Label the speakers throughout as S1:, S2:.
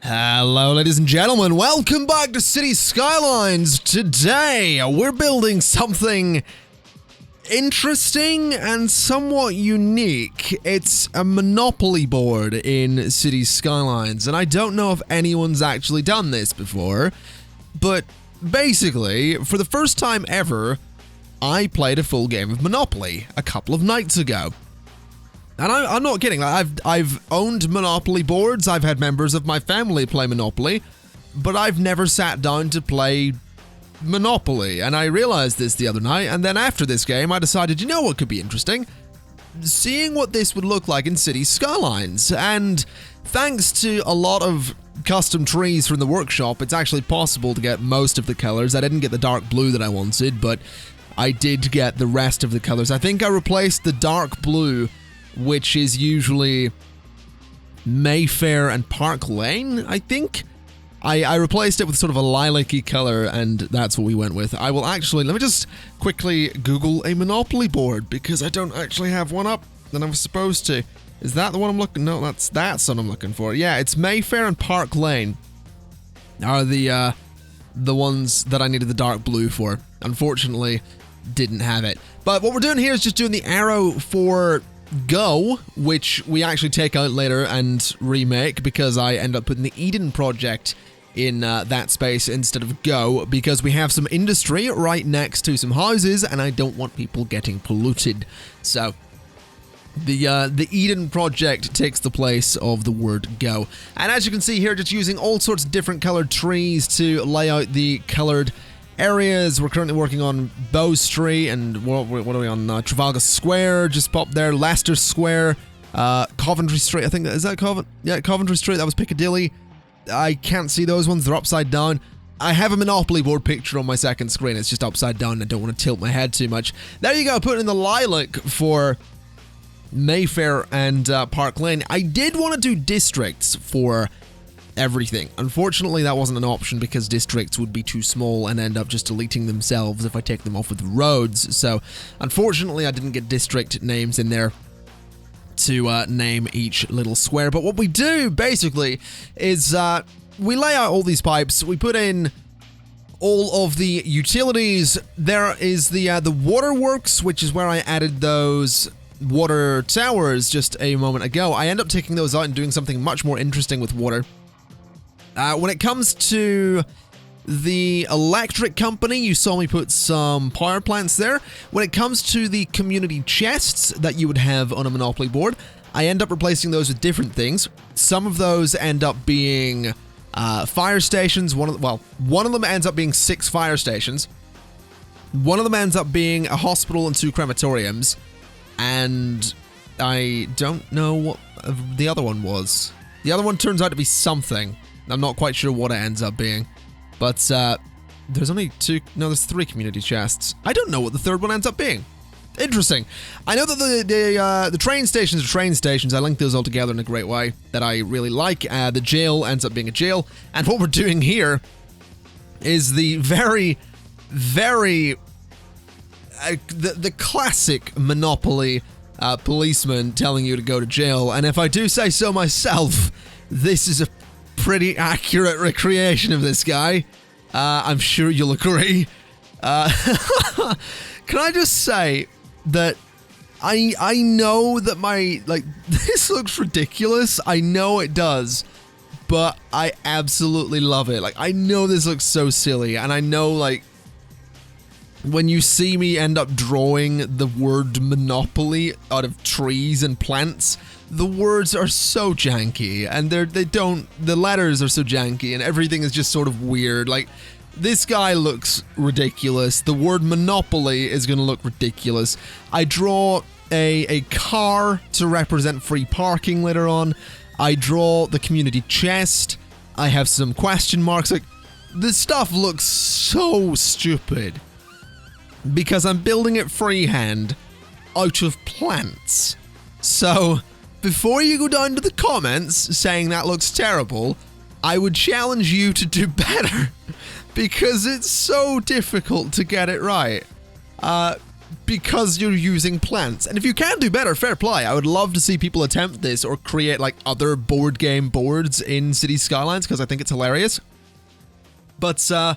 S1: Hello, ladies and gentlemen. Welcome back to City Skylines. Today, we're building something interesting and somewhat unique. It's a Monopoly board in City Skylines, and I don't know if anyone's actually done this before, but basically, for the first time ever, I played a full game of Monopoly a couple of nights ago. And I'm not kidding, I've owned Monopoly boards, I've had members of my family play Monopoly, but I've never sat down to play Monopoly, and I realized this the other night, and then after this game I decided, you know what could be interesting? Seeing what this would look like in City Skylines, and thanks to a lot of custom trees from the workshop, it's actually possible to get most of the colors. I didn't get the dark blue that I wanted, but I did get the rest of the colors. I think I replaced the dark blue, which is usually Mayfair and Park Lane, I think. I replaced it with sort of a lilac-y color, and that's what we went with. I will actually, let me just quickly Google a Monopoly board, because I don't actually have one up that I'm supposed to. Is that the one I'm looking? No, that's what I'm looking for. Yeah, it's Mayfair and Park Lane are the ones that I needed the dark blue for. Unfortunately, didn't have it. But what we're doing here is just doing the arrow for Go, which we actually take out later and remake, because I end up putting the Eden project in that space instead of Go, because we have some industry right next to some houses and I don't want people getting polluted. So the Eden project takes the place of the word Go. And as you can see here, just using all sorts of different colored trees to lay out the colored areas. We're currently working on Bow Street, and what are we on? Trafalgar Square just popped there, Leicester Square, Coventry Street, I think, is that Coventry? Yeah, Coventry Street, that was Piccadilly. I can't see those ones, they're upside down. I have a Monopoly board picture on my second screen, it's just upside down, I don't want to tilt my head too much. There you go, putting in the lilac for Mayfair and Park Lane. I did want to do districts for everything. Unfortunately, that wasn't an option because districts would be too small and end up just deleting themselves if I take them off with roads. So, unfortunately, I didn't get district names in there to name each little square. But what we do, basically, is we lay out all these pipes, we put in all of the utilities. There is the waterworks, which is where I added those water towers just a moment ago. I end up taking those out and doing something much more interesting with water. When it comes to the electric company, you saw me put some power plants there. When it comes to the community chests that you would have on a Monopoly board, I end up replacing those with different things. Some of those end up being fire stations. One of them ends up being 6 fire stations. One of them ends up being a hospital and 2 crematoriums. And I don't know what the other one was. The other one turns out to be something. I'm not quite sure what it ends up being, but there's only 2, no, there's 3 community chests. I don't know what the third one ends up being. Interesting. I know that the train stations are train stations. I link those all together in a great way that I really like. The jail ends up being a jail, and what we're doing here is the very, very, the classic Monopoly policeman telling you to go to jail, and if I do say so myself, this is a pretty accurate recreation of this guy. I'm sure you'll agree. Can I just say that I know that this looks ridiculous. I know it does, but I absolutely love it. I know this looks so silly, and I know, when you see me end up drawing the word Monopoly out of trees and plants, the words are so janky, and the letters are so janky, and everything is just sort of weird. This guy looks ridiculous. The word Monopoly is going to look ridiculous. I draw a car to represent free parking later on. I draw the community chest. I have some question marks. This stuff looks so stupid, because I'm building it freehand out of plants. So, before you go down to the comments saying that looks terrible, I would challenge you to do better, because it's so difficult to get it right. because you're using plants. And if you can do better, fair play. I would love to see people attempt this or create like other board game boards in City Skylines because I think it's hilarious. But I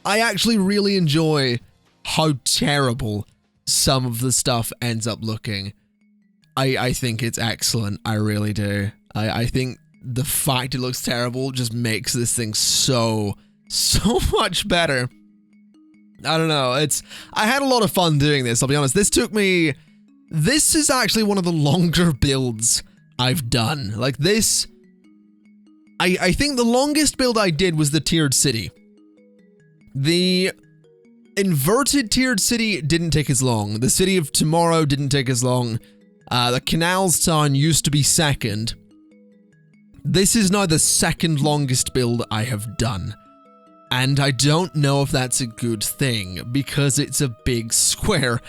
S1: actually really enjoy how terrible some of the stuff ends up looking. I think it's excellent. I really do. I think the fact it looks terrible just makes this thing so much better. I don't know. I had a lot of fun doing this, I'll be honest. This is actually one of the longer builds I've done. Like this, I think the longest build I did was the tiered city. The inverted tiered city didn't take as long. The City of Tomorrow didn't take as long. The Canals Town used to be second. This is now the second longest build I have done. And I don't know if that's a good thing, because it's a big square.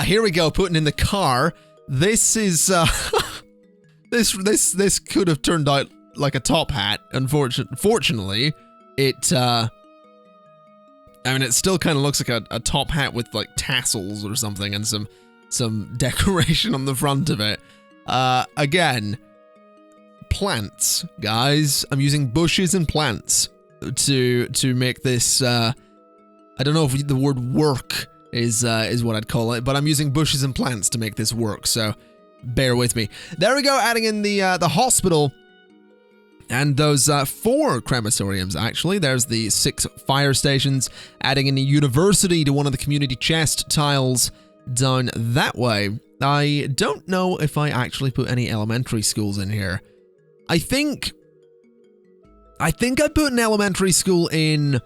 S1: Here we go, putting in the car. This is, this could have turned out like a top hat. Fortunately, it, I mean, it still kind of looks like a top hat with like tassels or something and some decoration on the front of it. Again, plants, guys. I'm using bushes and plants to make this, I don't know if the word work is what I'd call it, but I'm using bushes and plants to make this work, so bear with me. There we go, adding in the hospital and those 4 crematoriums, actually. There's the 6 fire stations, adding in a university to one of the community chest tiles down that way. I don't know if I actually put any elementary schools in here. I think I put an elementary school in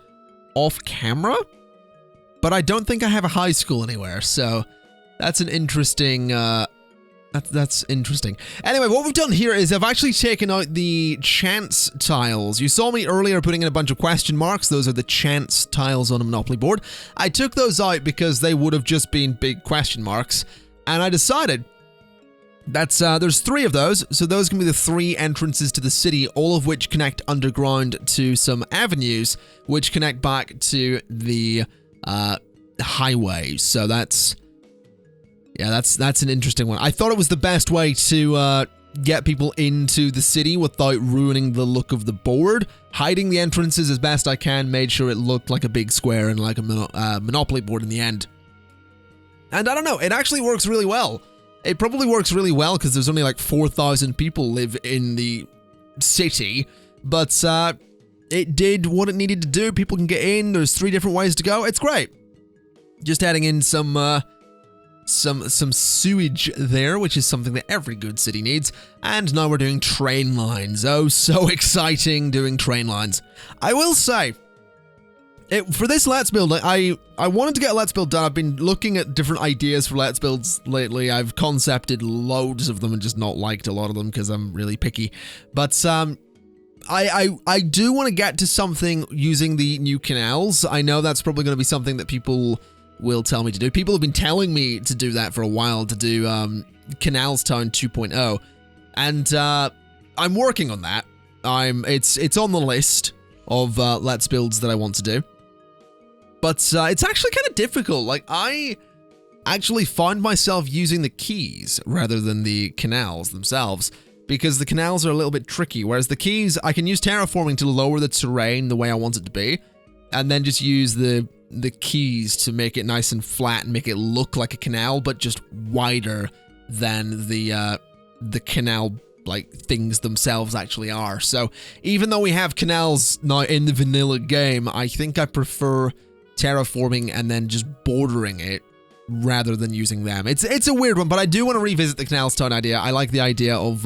S1: off camera, but I don't think I have a high school anywhere, so that's an interesting, that's interesting. Anyway, what we've done here is I've actually taken out the chance tiles. You saw me earlier putting in a bunch of question marks. Those are the chance tiles on a Monopoly board. I took those out because they would have just been big question marks, and I decided that's, there's 3 of those, so those can be the 3 entrances to the city, all of which connect underground to some avenues, which connect back to the, highway. So that's, yeah, that's an interesting one. I thought it was the best way to, get people into the city without ruining the look of the board. Hiding the entrances as best I can, made sure it looked like a big square and like a Monopoly board in the end. And I don't know, it actually works really well. It probably works really well because there's only like 4,000 people live in the city, but it did what it needed to do. People can get in. There's 3 different ways to go. It's great. Just adding in some sewage there, which is something that every good city needs. And now we're doing train lines. Oh, so exciting doing train lines. I will say, for this Let's Build, I wanted to get a Let's Build done. I've been looking at different ideas for Let's Builds lately. I've concepted loads of them and just not liked a lot of them because I'm really picky. But I do want to get to something using the new canals. I know that's probably going to be something that people will tell me to do. People have been telling me to do that for a while, to do Canals Town 2.0. And I'm working on that. It's on the list of Let's Builds that I want to do. But it's actually kind of difficult. Like, I actually find myself using the keys rather than the canals themselves, because the canals are a little bit tricky, whereas the keys, I can use terraforming to lower the terrain the way I want it to be, and then just use the keys to make it nice and flat and make it look like a canal, but just wider than the canal like things themselves actually are. So even though we have canals now in the vanilla game, I think I prefer terraforming and then just bordering it rather than using them. It's a weird one, but I do want to revisit the Canals Town idea. I like the idea of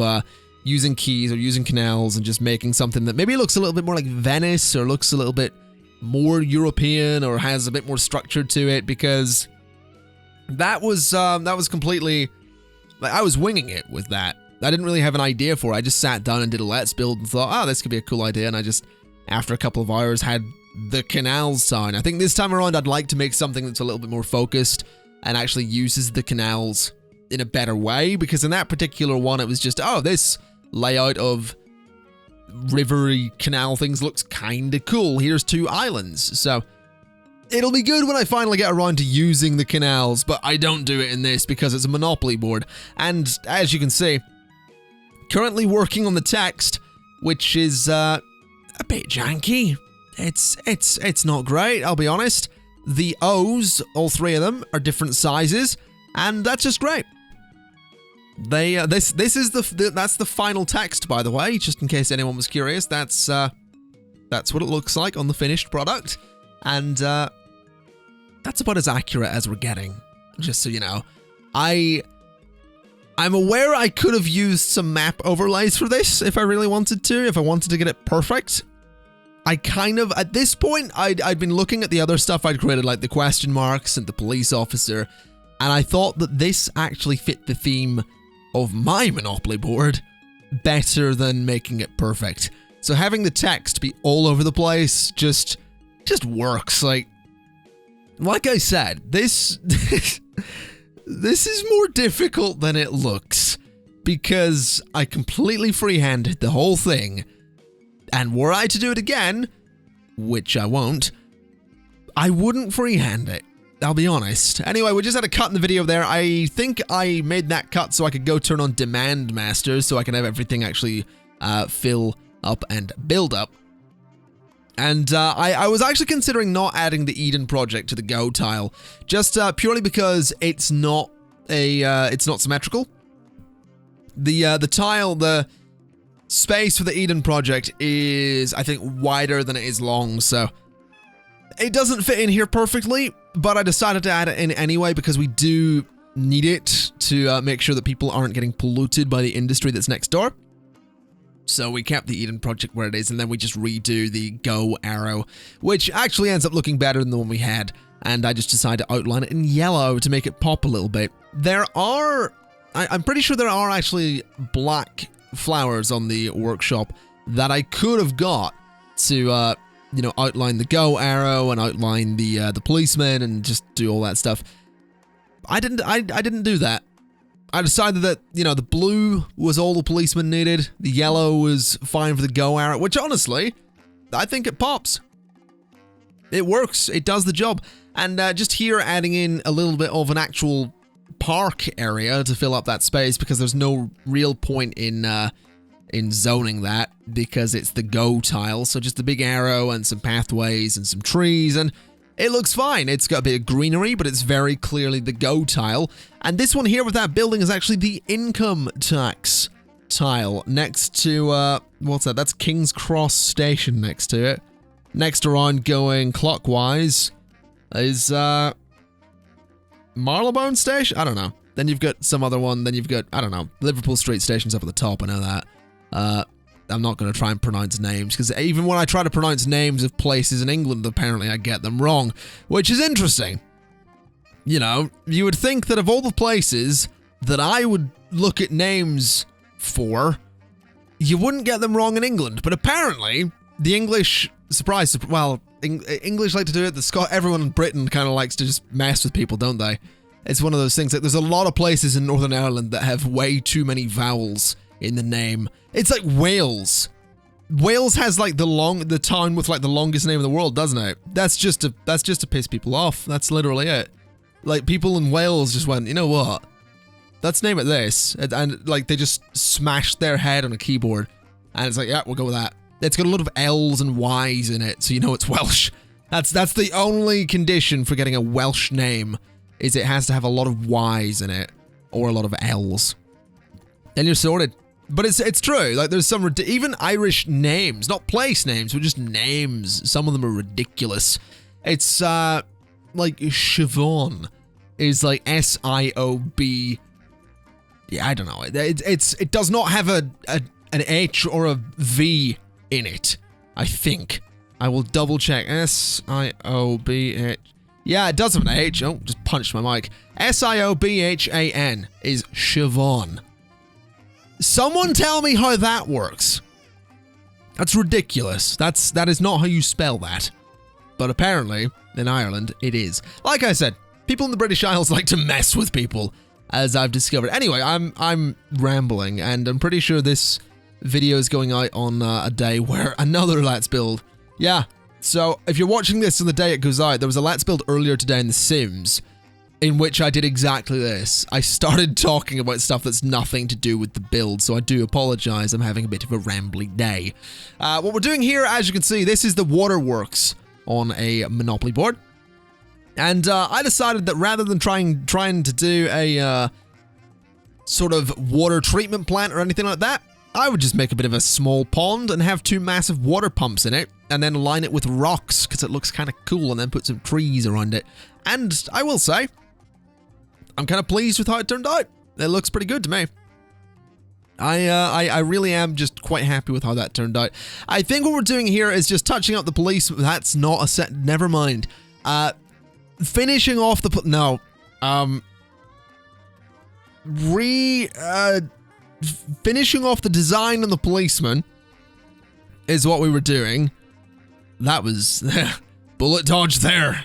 S1: using keys or using canals and just making something that maybe looks a little bit more like Venice or looks a little bit more European or has a bit more structure to it, because that was completely, like, I was winging it with that. I didn't really have an idea for it. I just sat down and did a Let's Build and thought, oh, this could be a cool idea, and I just, after a couple of hours, had the Canals Town. I think this time around I'd like to make something that's a little bit more focused and actually uses the canals in a better way, because in that particular one it was just, oh, this layout of rivery canal things looks kinda cool. Here's 2 islands. So It'll be good when I finally get around to using the canals, but I don't do it in this because it's a Monopoly board. And as you can see, currently working on the text, which is a bit janky. It's not great, I'll be honest. The O's, all three of them, are different sizes, and that's just great. This is that's the final text, by the way, just in case anyone was curious. That's what it looks like on the finished product, and that's about as accurate as we're getting. Just so you know, I'm aware I could have used some map overlays for this if I really wanted to, if I wanted to get it perfect. I kind of, at this point, I'd been looking at the other stuff I'd created, like the question marks and the police officer, and I thought that this actually fit the theme of my Monopoly board better than making it perfect. So having the text be all over the place just works. Like I said, this this is more difficult than it looks because I completely freehanded the whole thing. And were I to do it again, which I won't, I wouldn't freehand it. I'll be honest. Anyway, we just had a cut in the video there. I think I made that cut so I could go turn on Demand Masters so I can have everything actually fill up and build up. And I was actually considering not adding the Eden project to the Go tile, just purely because it's not symmetrical. The tile, the space for the Eden project is, I think, wider than it is long, so it doesn't fit in here perfectly, but I decided to add it in anyway because we do need it to make sure that people aren't getting polluted by the industry that's next door. So we kept the Eden project where it is, and then we just redo the Go arrow, which actually ends up looking better than the one we had, and I just decided to outline it in yellow to make it pop a little bit. I'm pretty sure there are actually black flowers on the workshop that I could have got to, outline the Go arrow and outline the policeman and just do all that stuff. I didn't do that. I decided that, the blue was all the policeman needed. The yellow was fine for the Go arrow, which honestly, I think it pops. It works. It does the job. And just here adding in a little bit of an actual park area to fill up that space because there's no real point in zoning that because it's the Go tile. So just the big arrow and some pathways and some trees, and it looks fine. It's got a bit of greenery, but it's very clearly the Go tile. And this one here with that building is actually the income tax tile next to, what's that? That's King's Cross Station next to it. Next around going clockwise is, Marylebone Station? I don't know. Then you've got some other one. Then you've got, I don't know, Liverpool Street Station's up at the top. I know that. I'm not going to try and pronounce names, because even when I try to pronounce names of places in England, apparently I get them wrong, which is interesting. You would think that of all the places that I would look at names for, you wouldn't get them wrong in England. But apparently, the English, English like to do it. Everyone in Britain kind of likes to just mess with people, don't they? It's one of those things that there's a lot of places in Northern Ireland that have way too many vowels in the name. It's like Wales. Wales has like the town with like the longest name in the world, doesn't it? That's just to piss people off. That's literally it. Like people in Wales just went, you know what? Let's name it this, and like they just smashed their head on a keyboard, and it's like, yeah, we'll go with that. It's got a lot of L's and Y's in it, so you know it's Welsh. That's the only condition for getting a Welsh name, is it has to have a lot of Y's in it or a lot of L's. Then you're sorted. But it's true. Like there's some even Irish names, not place names, but just names. Some of them are ridiculous. It's like Siobhan is like S-I-O-B. Yeah, I don't know. It does not have an H or a V in it. I think. I will double check. S-I-O-B-H. Yeah, it does have an H. Oh, just punched my mic. S-I-O-B-H-A-N is Siobhan. Someone tell me how that works. That's ridiculous. That is not how you spell that. But apparently, in Ireland, it is. Like I said, people in the British Isles like to mess with people, as I've discovered. Anyway, I'm rambling, and I'm pretty sure this video is going out on a day where another Let's Build. Yeah, So if you're watching this on the day it goes out, there was a Let's Build earlier today in The Sims in which I did exactly this. I started talking about stuff that's nothing to do with the build, so I do apologize. I'm having a bit of a rambling day. What we're doing here, as you can see, this is the waterworks on a Monopoly board. And I decided that rather than trying to do a sort of water treatment plant or anything like that, I would just make a bit of a small pond and have 2 massive water pumps in it, and then line it with rocks because it looks kind of cool, and then put some trees around it. And I will say, I'm kind of pleased with how it turned out. It looks pretty good to me. I really am just quite happy with how that turned out. I think what we're doing here is just touching up the police. That's not a set. Never mind. Finishing off the finishing off the design on the policeman is what we were doing. That was bullet dodge there.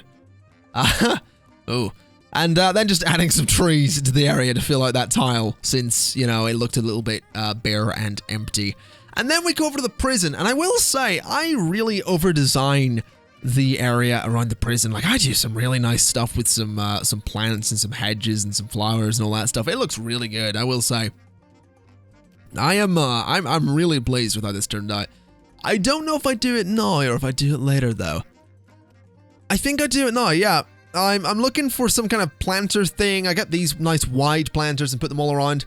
S1: Oh. And then just adding some trees into the area to fill out that tile, since, you know, it looked a little bit bare and empty. And then we go over to the prison, and I will say, I really over-design the area around the prison. Like, I do some really nice stuff with some plants and some hedges and some flowers and all that stuff. It looks really good, I will say. I'm really pleased with how this turned out. I don't know if I do it now or if I do it later, though. I think I do it now, yeah. I'm looking for some kind of planter thing. I got these nice wide planters and put them all around.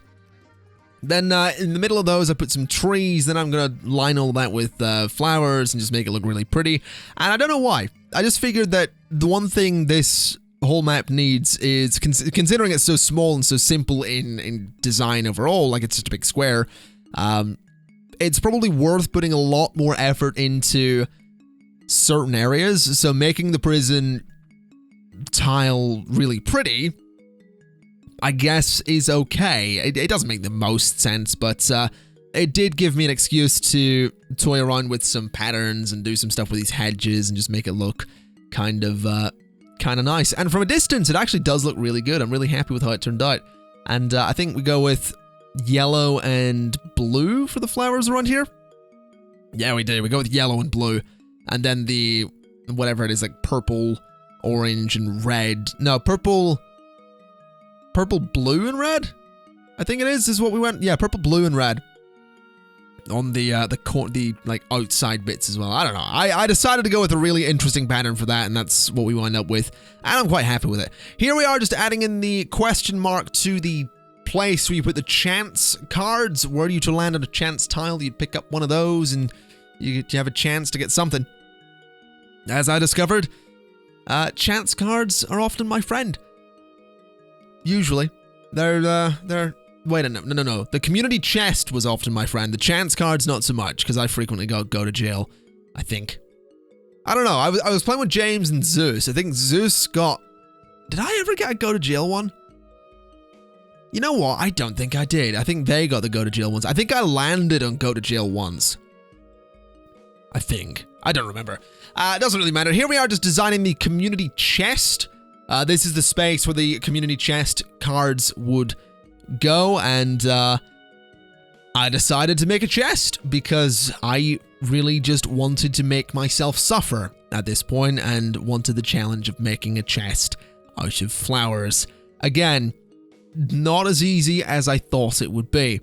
S1: Then in the middle of those, I put some trees. Then I'm going to line all that with flowers and just make it look really pretty. And I don't know why. I just figured that the one thing this whole map needs is, considering it's so small and so simple in design overall, like it's just a big square, it's probably worth putting a lot more effort into certain areas. So making the prison tile really pretty, I guess, is okay. It doesn't make the most sense, but it did give me an excuse to toy around with some patterns and do some stuff with these hedges and just make it look kind of nice. And from a distance, it actually does look really good. I'm really happy with how it turned out. And I think we go with yellow and blue for the flowers around here. Yeah, we do. We go with yellow and blue. And then the, whatever it is, like purple, orange, and red. No, purple, blue, and red? I think it is what we went. Yeah, purple, blue, and red. On the like outside bits as well. I don't know. I decided to go with a really interesting pattern for that, and that's what we wind up with. And I'm quite happy with it. Here we are, just adding in the question mark to the place where you put the chance cards. Were you to land on a chance tile, you'd pick up one of those, and you have a chance to get something. As I discovered, chance cards are often my friend. Usually. They're wait, no. The community chest was often my friend. The chance cards, not so much, because I frequently go to jail, I think. I don't know. I was playing with James and Zeus. I think Zeus got... Did I ever get a go to jail one? You know what? I don't think I did. I think they got the go to jail ones. I think I landed on go to jail once. I think. I don't remember. It doesn't really matter. Here we are, just designing the community chest. This is the space where the community chest cards would go, and I decided to make a chest because I really just wanted to make myself suffer at this point and wanted the challenge of making a chest out of flowers. Again, not as easy as I thought it would be.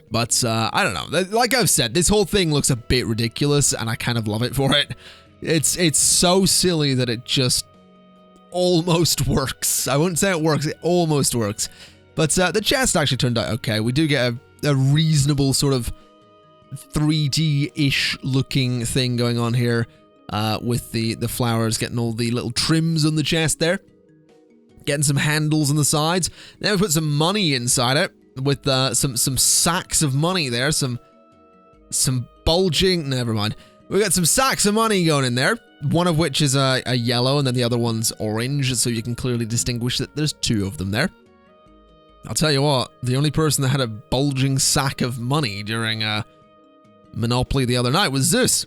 S1: But, I don't know. Like I've said, this whole thing looks a bit ridiculous, and I kind of love it for it. It's so silly that it just almost works. I wouldn't say it works, it almost works. But the chest actually turned out okay. We do get a reasonable sort of 3D-ish looking thing going on here with the flowers, getting all the little trims on the chest there. Getting some handles on the sides. Then we put some money inside it with some sacks of money there. Some bulging... Never mind. We got some sacks of money going in there. One of which is a yellow, and then the other one's orange, so you can clearly distinguish that there's 2 of them there. I'll tell you what, the only person that had a bulging sack of money during Monopoly the other night was Zeus.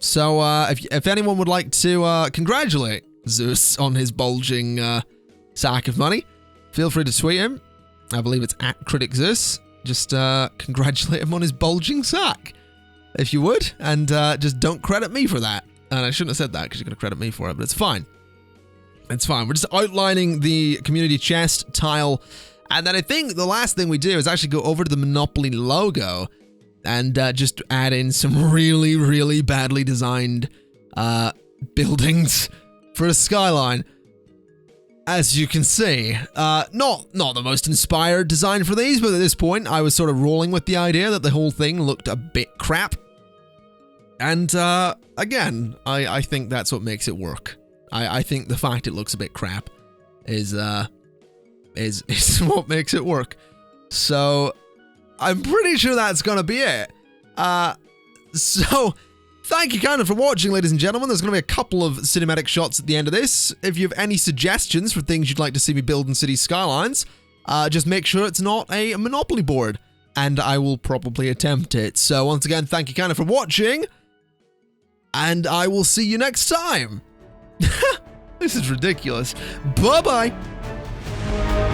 S1: So if anyone would like to congratulate Zeus on his bulging sack of money, feel free to tweet him. I believe it's @CriticZeus. Just congratulate him on his bulging sack, if you would, and just don't credit me for that. And I shouldn't have said that because you're going to credit me for it, but it's fine. It's fine. We're just outlining the community chest tile. And then I think the last thing we do is actually go over to the Monopoly logo and just add in some really, really badly designed buildings for a skyline. As you can see, not the most inspired design for these, but at this point I was sort of rolling with the idea that the whole thing looked a bit crap. And again, I think that's what makes it work. I think the fact it looks a bit crap is what makes it work. So I'm pretty sure that's gonna be it. So thank you kind of for watching, ladies and gentlemen. There's going to be a couple of cinematic shots at the end of this. If you have any suggestions for things you'd like to see me build in City Skylines, just make sure it's not a Monopoly board, and I will probably attempt it. So once again, thank you kind of for watching, and I will see you next time. This is ridiculous. Bye-bye.